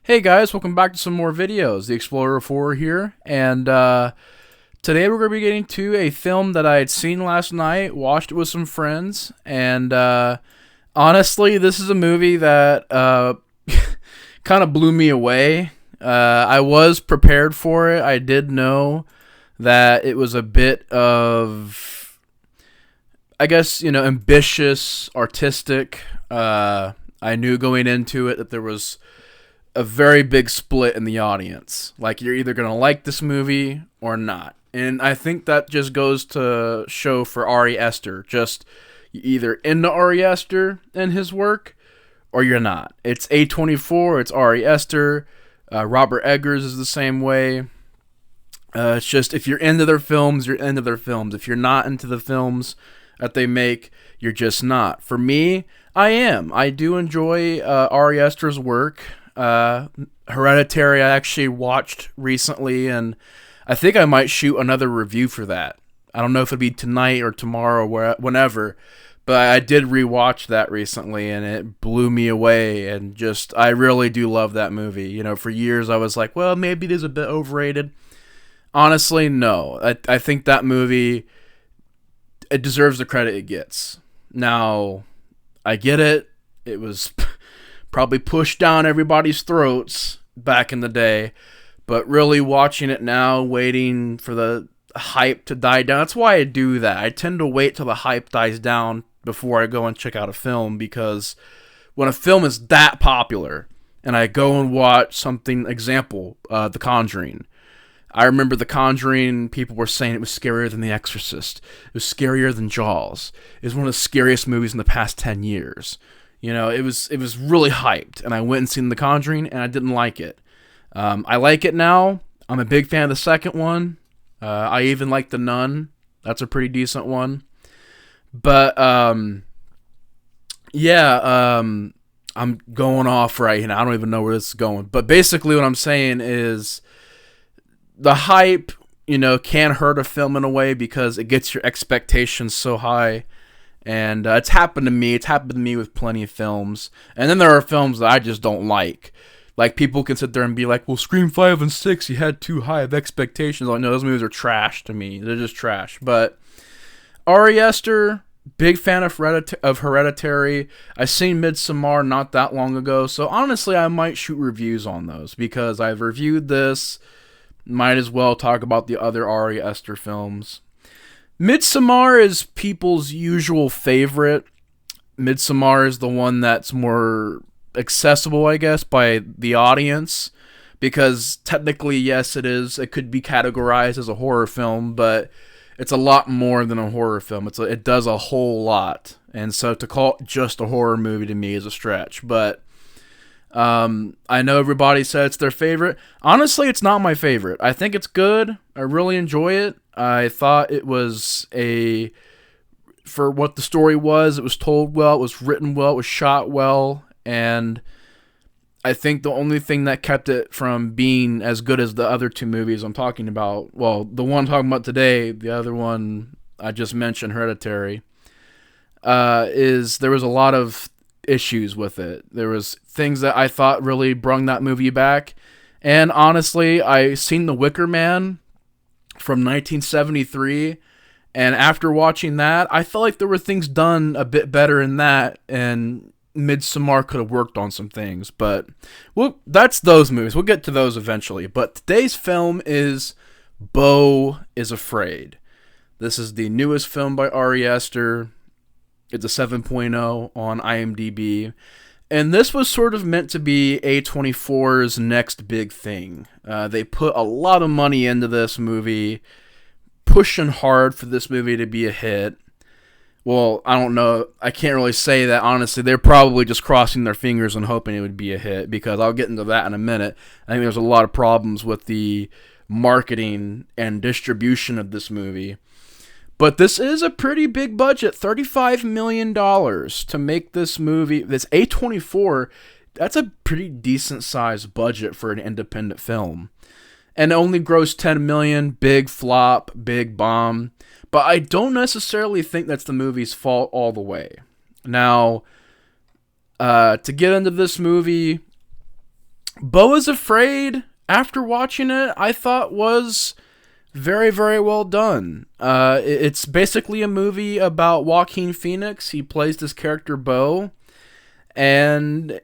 Hey guys, welcome back to some more videos. The Explorer of Horror here, and today we're going to be getting to a film that I had seen last night, watched it with some friends, and honestly, this is a movie that kind of blew me away. I was prepared for it. I did know that it was a bit of, I guess, ambitious, artistic. I knew going into it that there was a very big split in the audience. Like, you're either going to like this movie or not. And I think that just goes to show for Ari Aster. Just, you're either into Ari Aster and his work, or you're not. It's A24, it's Ari Aster. Robert Eggers is the same way. It's just, if you're into their films, you're into their films. If you're not into the films that they make, you're just not. For me, I am. I do enjoy Ari Aster's work. Hereditary I actually watched recently, and I think I might shoot another review for that. I don't know if it'll be tonight or tomorrow or whenever, but I did rewatch that recently, and it blew me away, and just, I really do love that movie. You know, for years I was like, well, maybe it is a bit overrated. Honestly, no. I think that movie, it deserves the credit it gets. Now, I get it. It was probably pushed down everybody's throats back in the day, but really watching it now, waiting for the hype to die down. That's why I do that. I tend to wait till the hype dies down before I go and check out a film, because when a film is that popular and I go and watch something, example, The Conjuring. I remember The Conjuring, people were saying it was scarier than The Exorcist. It was scarier than Jaws. It was one of the scariest movies in the past 10 years. You know, it was really hyped, and I went and seen The Conjuring, and I didn't like it. I like it now. I'm a big fan of the second one. I even like The Nun. That's a pretty decent one. But, yeah, I'm going off right now. I don't even know where this is going. But basically what I'm saying is the hype, can hurt a film in a way because it gets your expectations so high. And it's happened to me. It's happened to me with plenty of films. And then there are films that I just don't like. Like, people can sit there and be like, well, Scream 5 and 6, you had too high of expectations. Like, no, those movies are trash to me. They're just trash. But Ari Aster, big fan of Hereditary. I seen Midsommar not that long ago. So, honestly, I might shoot reviews on those, because I've reviewed this. Might as well talk about the other Ari Aster films. Midsommar is people's usual favorite. Midsommar is the one that's more accessible, I guess, by the audience, because technically, yes, it is. It could be categorized as a horror film, but it's a lot more than a horror film. It does a whole lot, and so to call it just a horror movie to me is a stretch. But I know everybody said it's their favorite. Honestly, it's not my favorite. I think it's good. I really enjoy it. I thought it was for what the story was, it was told well, it was written well, it was shot well, and I think the only thing that kept it from being as good as the other two movies I'm talking about, well, the one I'm talking about today, the other one I just mentioned, Hereditary, is there was a lot of issues with it. There was things that I thought really brung that movie back, and honestly, I seen The Wicker Man from 1973, and after watching that, I felt like there were things done a bit better in that, and Midsommar could have worked on some things, but well, that's those movies. We'll get to those eventually, but today's film is Beau is Afraid. This is the newest film by Ari Aster. It's a 7.0 on IMDb, and this was sort of meant to be A24's next big thing. They put a lot of money into this movie, pushing hard for this movie to be a hit. Well, I don't know. I can't really say that, honestly. They're probably just crossing their fingers and hoping it would be a hit, because I'll get into that in a minute. I think there's a lot of problems with the marketing and distribution of this movie. But this is a pretty big budget, $35 million to make this movie. This A24, that's a pretty decent sized budget for an independent film. And it only grossed $10 million, big flop, big bomb. But I don't necessarily think that's the movie's fault all the way. Now, to get into this movie, Beau is Afraid, after watching it, I thought was very, very well done. It's basically a movie about Joaquin Phoenix. He plays this character Beau, and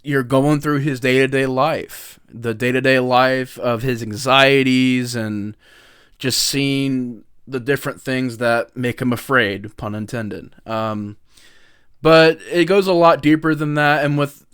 you're going through his day-to-day life. The day-to-day life of his anxieties and just seeing the different things that make him afraid, pun intended. But it goes a lot deeper than that, and with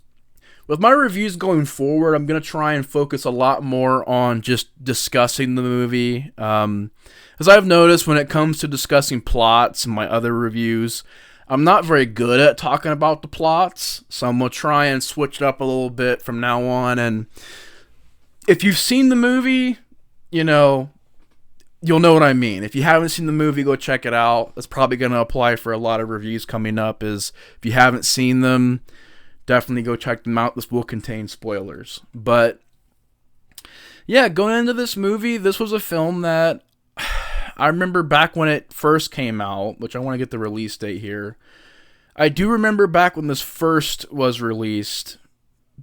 my reviews going forward, I'm going to try and focus a lot more on just discussing the movie. As I've noticed, when it comes to discussing plots in my other reviews, I'm not very good at talking about the plots, so I'm going to try and switch it up a little bit from now on. And if you've seen the movie, you'll know what I mean. If you haven't seen the movie, go check it out. That's probably going to apply for a lot of reviews coming up, is if you haven't seen them, definitely go check them out. This will contain spoilers. But yeah, going into this movie, this was a film that I remember back when it first came out, which I want to get the release date here. I do remember back when this first was released,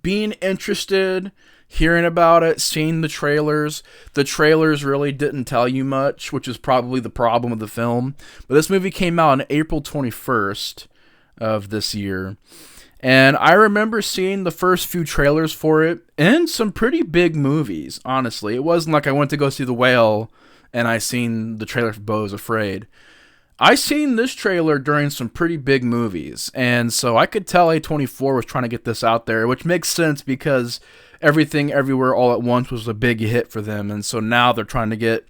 being interested, hearing about it, seeing the trailers. The trailers really didn't tell you much, which is probably the problem with the film. But this movie came out on April 21st of this year. And I remember seeing the first few trailers for it in some pretty big movies, honestly. It wasn't like I went to go see The Whale and I seen the trailer for Beau is Afraid. I seen this trailer during some pretty big movies, and so I could tell A24 was trying to get this out there, which makes sense because Everything Everywhere All at Once was a big hit for them, and so now they're trying to get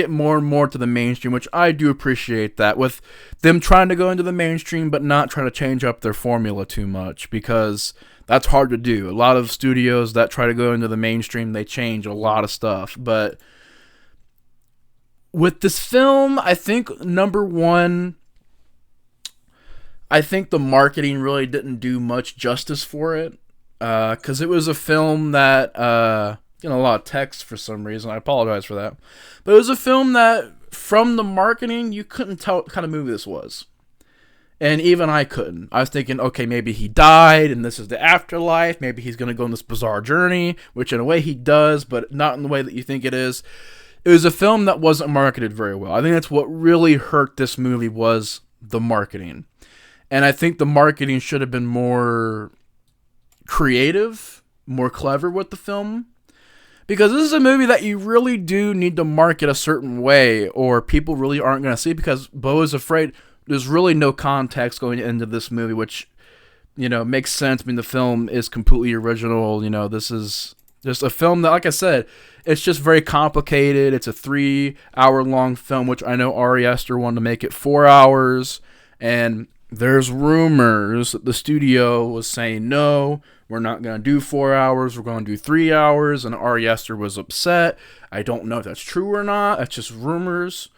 more and more to the mainstream, which I do appreciate that, with them trying to go into the mainstream but not trying to change up their formula too much, because that's hard to do. A lot of studios that try to go into the mainstream, they change a lot of stuff. But with this film, I think, number one, I think the marketing really didn't do much justice for it, because it was a film that a lot of text for some reason. I apologize for that. But it was a film that, from the marketing, you couldn't tell what kind of movie this was. And even I couldn't. I was thinking, okay, maybe he died and this is the afterlife. Maybe he's going to go on this bizarre journey, which in a way he does, but not in the way that you think it is. It was a film that wasn't marketed very well. I think that's what really hurt this movie, was the marketing. And I think the marketing should have been more creative, more clever with the film. Because this is a movie that you really do need to market a certain way, or people really aren't going to see it, because Beau is Afraid, there's really no context going into this movie, which, makes sense. I mean, the film is completely original. This is just a film that, like I said, it's just very complicated. It's a 3-hour-long film, which I know Ari Aster wanted to make it 4 hours, and there's rumors that the studio was saying, no, we're not going to do 4 hours, we're going to do 3 hours, and Ari Aster was upset. I don't know if that's true or not. That's just rumors.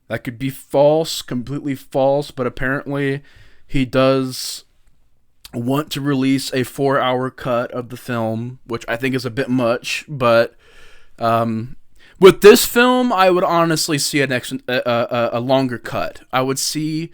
That could be false, completely false, but apparently he does want to release a 4-hour cut of the film, which I think is a bit much, but with this film, I would honestly see a longer cut. I would see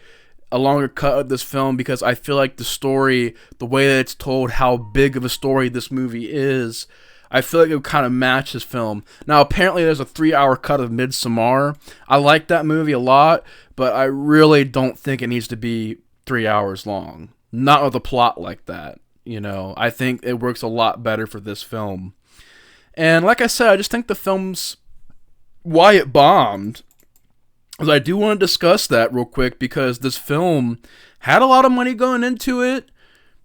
a longer cut of this film, because I feel like the story, the way that it's told, how big of a story this movie is, I feel like it would kind of match this film. Now, apparently there's a 3-hour cut of Midsommar. I like that movie a lot, but I really don't think it needs to be 3 hours long. Not with a plot like that. I think it works a lot better for this film. And like I said, I just think the film's, why it bombed, because I do want to discuss that real quick, because this film had a lot of money going into it.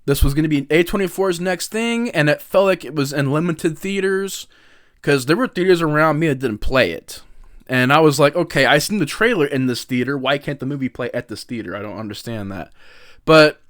This was going to be A24's next thing, and it felt like it was in limited theaters, because there were theaters around me that didn't play it. And I was like, okay, I seen the trailer in this theater. Why can't the movie play at this theater? I don't understand that. But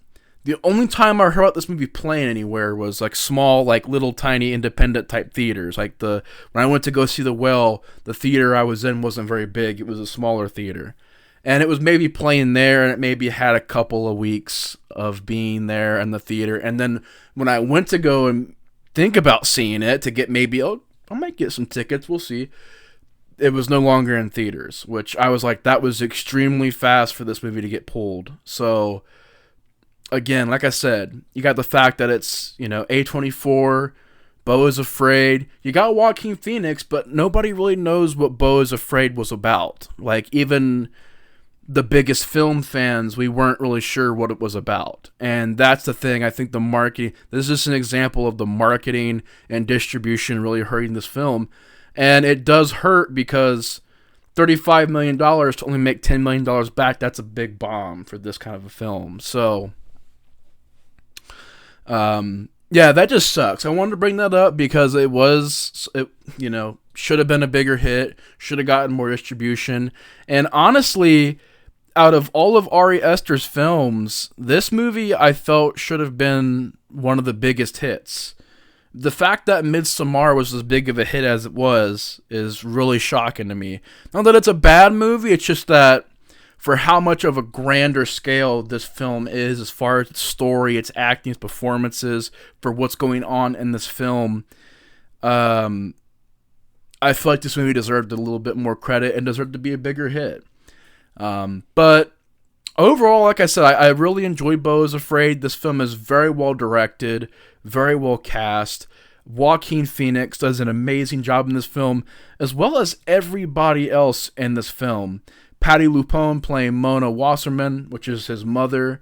the only time I heard about this movie playing anywhere was like small, like little tiny independent type theaters. Like when I went to go see The Whale, the theater I was in wasn't very big. It was a smaller theater. And it was maybe playing there, and it maybe had a couple of weeks of being there in the theater. And then when I went to go and think about seeing it to get maybe, I might get some tickets, we'll see, it was no longer in theaters, which I was like, that was extremely fast for this movie to get pulled. So again, like I said, you got the fact that it's, A24, Beau is Afraid. You got Joaquin Phoenix, but nobody really knows what Beau is Afraid was about. Like, even the biggest film fans, we weren't really sure what it was about. And that's the thing. I think the marketing, this is an example of the marketing and distribution really hurting this film. And it does hurt because $35 million to only make $10 million back, that's a big bomb for this kind of a film. So, yeah, that just sucks. I wanted to bring that up because it should have been a bigger hit, should have gotten more distribution. And honestly, out of all of Ari Aster's films, this movie I felt should have been one of the biggest hits. The fact that Midsommar was as big of a hit as it was is really shocking to me. Not that it's a bad movie, it's just that for how much of a grander scale this film is as far as its story, its acting, its performances, for what's going on in this film, I feel like this movie deserved a little bit more credit and deserved to be a bigger hit. But overall, like I said, I really enjoyed Beau is Afraid. This film is very well directed, very well cast. Joaquin Phoenix does an amazing job in this film, as well as everybody else in this film. Patti LuPone playing Mona Wasserman, which is his mother.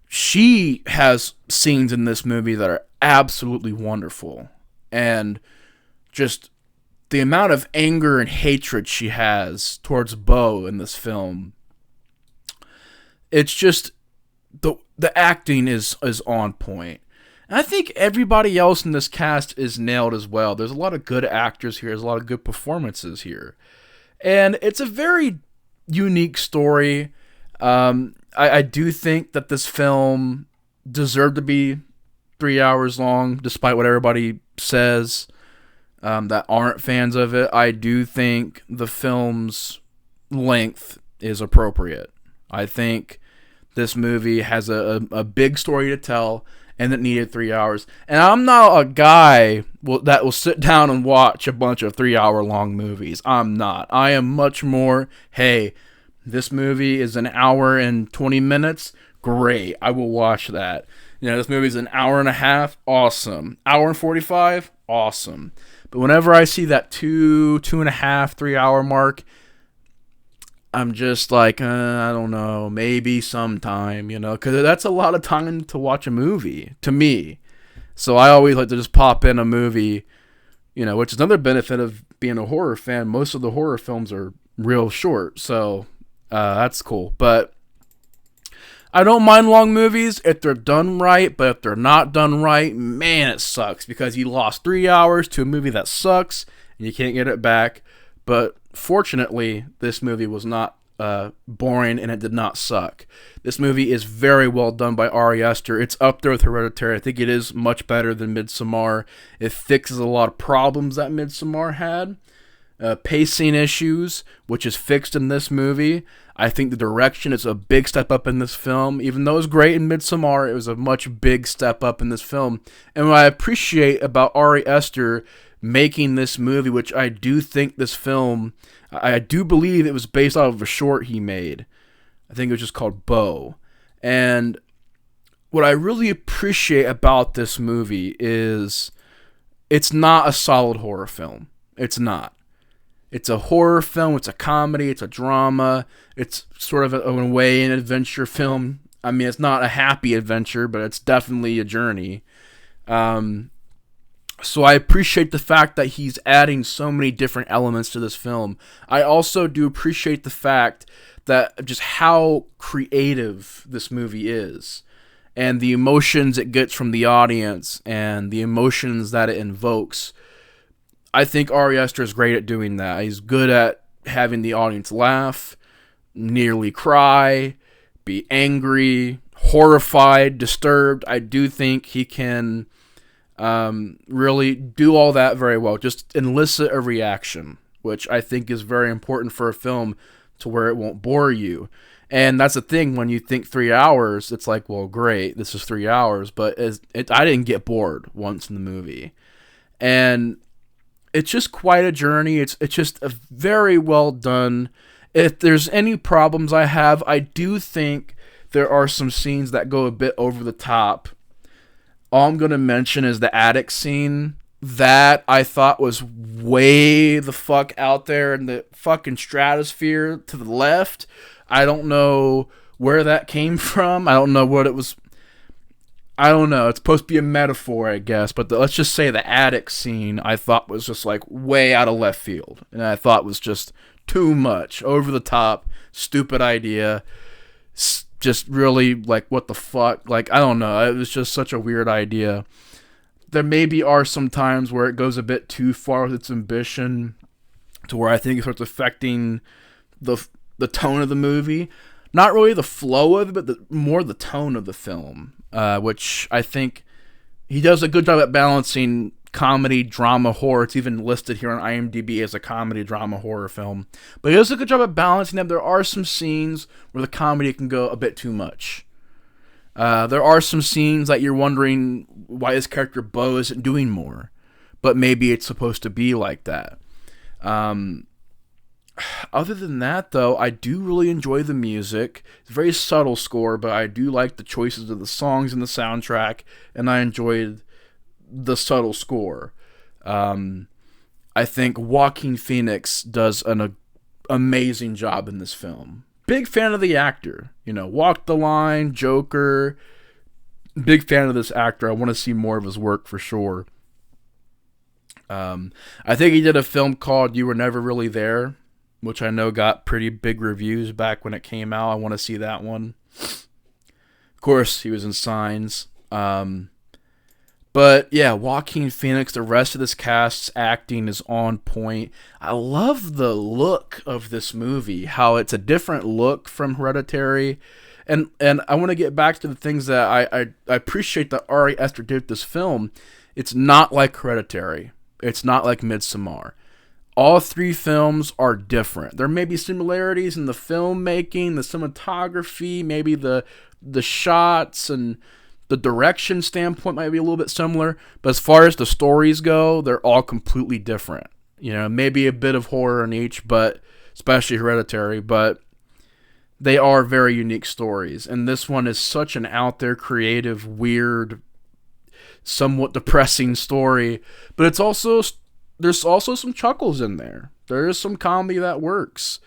She has scenes in this movie that are absolutely wonderful. And just the amount of anger and hatred she has towards Beau in this film, it's just the acting is on point. And I think everybody else in this cast is nailed as well. There's a lot of good actors here. There's a lot of good performances here. And it's a very unique story. I do think that this film deserved to be 3 hours long, despite what everybody says that aren't fans of it. I do think the film's length is appropriate. I think this movie has a big story to tell, and it needed 3 hours. And I'm not a guy that will sit down and watch a bunch of 3 hour long movies. I'm not. I am much more, hey, this movie is an hour and 20 minutes. Great. I will watch that. This movie is an hour and a half. Awesome. Hour and 45. Awesome. But whenever I see that 2.5, 3 hour mark, I'm just like, I don't know, maybe sometime, because that's a lot of time to watch a movie, to me. So I always like to just pop in a movie, which is another benefit of being a horror fan. Most of the horror films are real short, so that's cool. But I don't mind long movies if they're done right, but if they're not done right, man, it sucks, because you lost 3 hours to a movie that sucks, and you can't get it back. But fortunately, this movie was not boring, and it did not suck. This movie is very well done by Ari Aster. It's up there with Hereditary. I think it is much better than Midsommar. It fixes a lot of problems that Midsommar had. Pacing issues, which is fixed in this movie. I think the direction is a big step up in this film. Even though it was great in Midsommar, it was a much big step up in this film. And what I appreciate about Ari Aster making this movie, which I do think this film, I do believe it was based off of a short he made. I think it was just called Beau. And what I really appreciate about this movie is it's not a solid horror film. It's not. It's a horror film, it's a comedy, it's a drama, it's sort of in a way an adventure film. I mean, it's not a happy adventure, but it's definitely a journey. So I appreciate the fact that he's adding so many different elements to this film. I also do appreciate the fact that just how creative this movie is, and the emotions it gets from the audience, and the emotions that it invokes. I think Ari Aster is great at doing that. He's good at having the audience laugh, nearly cry, be angry, horrified, disturbed. I do think he can really do all that very well. Just elicit a reaction, which I think is very important for a film to where it won't bore you. And that's the thing, when you think 3 hours, it's like, well, great, this is 3 hours. But I didn't get bored once in the movie. And it's just quite a journey. It's just a very well done. If there's any problems I have, I do think there are some scenes that go a bit over the top. All I'm going to mention is the attic scene. That I thought was way the fuck out there in the fucking stratosphere to the left. I don't know where that came from. I don't know what it was. I don't know. It's supposed to be a metaphor, I guess. But let's just say the attic scene I thought was just like way out of left field. And I thought was just too much. Over the top. Stupid idea. Just really like what the fuck. Like, I don't know. It was just such a weird idea. There maybe are some times where it goes a bit too far with its ambition to where I think it starts affecting the tone of the movie. Not really the flow of it, but more the tone of the film, which I think he does a good job at balancing comedy, drama, horror. It's even listed here on IMDb as a comedy, drama, horror film. But he does a good job at balancing them. There are some scenes where the comedy can go a bit too much. There are some scenes that you're wondering why this character Beau isn't doing more. But maybe it's supposed to be like that. Other than that, though, I do really enjoy the music. It's a very subtle score, but I do like the choices of the songs in the soundtrack, and I enjoyed the subtle score. I think Joaquin Phoenix does an amazing job in this film. Big fan of the actor. You know, Walk the Line, Joker. Big fan of this actor. I want to see more of his work for sure. I think he did a film called You Were Never Really There, which I know got pretty big reviews back when it came out. I want to see that one. Of course, he was in Signs. But yeah, Joaquin Phoenix, the rest of this cast's acting is on point. I love the look of this movie, how it's a different look from Hereditary. And I want to get back to the things that I appreciate that Ari Aster did with this film. It's not like Hereditary. It's not like Midsommar. All three films are different. There may be similarities in the filmmaking, the cinematography, maybe the shots and the direction standpoint might be a little bit similar, but as far as the stories go, they're all completely different. You know, maybe a bit of horror in each, but especially Hereditary, but they are very unique stories. And this one is such an out there, creative, weird, somewhat depressing story, but it's also there's also some chuckles in there. There is some comedy that works.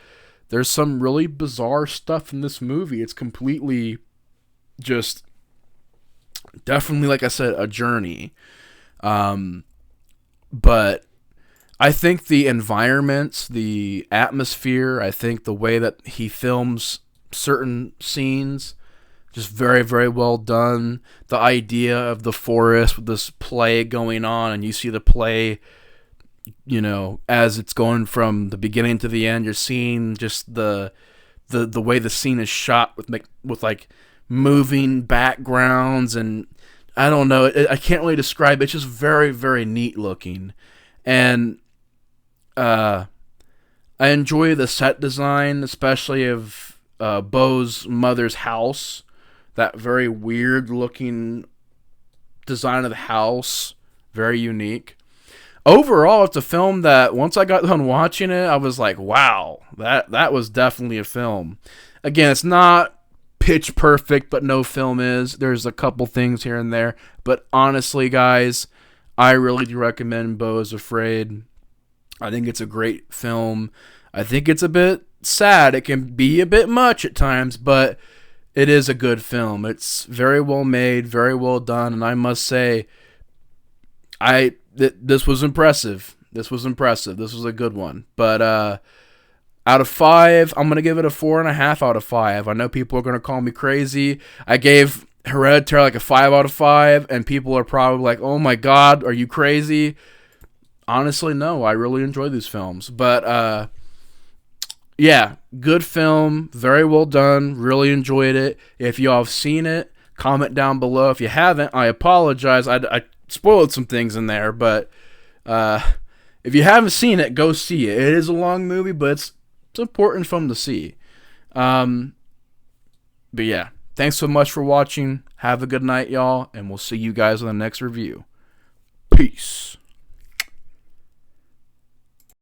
There's some really bizarre stuff in this movie. It's completely just definitely, like I said, a journey. But I think the environments, the atmosphere, I think the way that he films certain scenes, just very, very well done. The idea of the forest with this play going on, and you see the play, you know, as it's going from the beginning to the end, you're seeing just the way the scene is shot with like moving backgrounds, and I don't know, I can't really describe it. It's just very, very neat looking, and I enjoy the set design, especially of Beau's mother's house. That very weird looking design of the house, very unique. Overall, it's a film that once I got done watching it, I was like, wow, that was definitely a film. Again, it's not pitch perfect, but no film is. There's a couple things here and there. But honestly, guys, I really do recommend Beau is Afraid. I think it's a great film. I think it's a bit sad. It can be a bit much at times, but it is a good film. It's very well made, very well done, and I must say, this was impressive. This was impressive. This was a good one. But out of 5, I'm going to give it a 4.5 out of 5. I know people are going to call me crazy. I gave Hereditary like a 5 out of 5, and people are probably like, oh my god, are you crazy? Honestly, no. I really enjoy these films. But yeah, good film. Very well done. Really enjoyed it. If you all have seen it, comment down below. If you haven't, I apologize. I spoiled some things in there, but if you haven't seen it, go see it. It is a long movie, but it's important film to see. But yeah, thanks so much for watching. Have a good night, y'all, and we'll see you guys on the next review. Peace.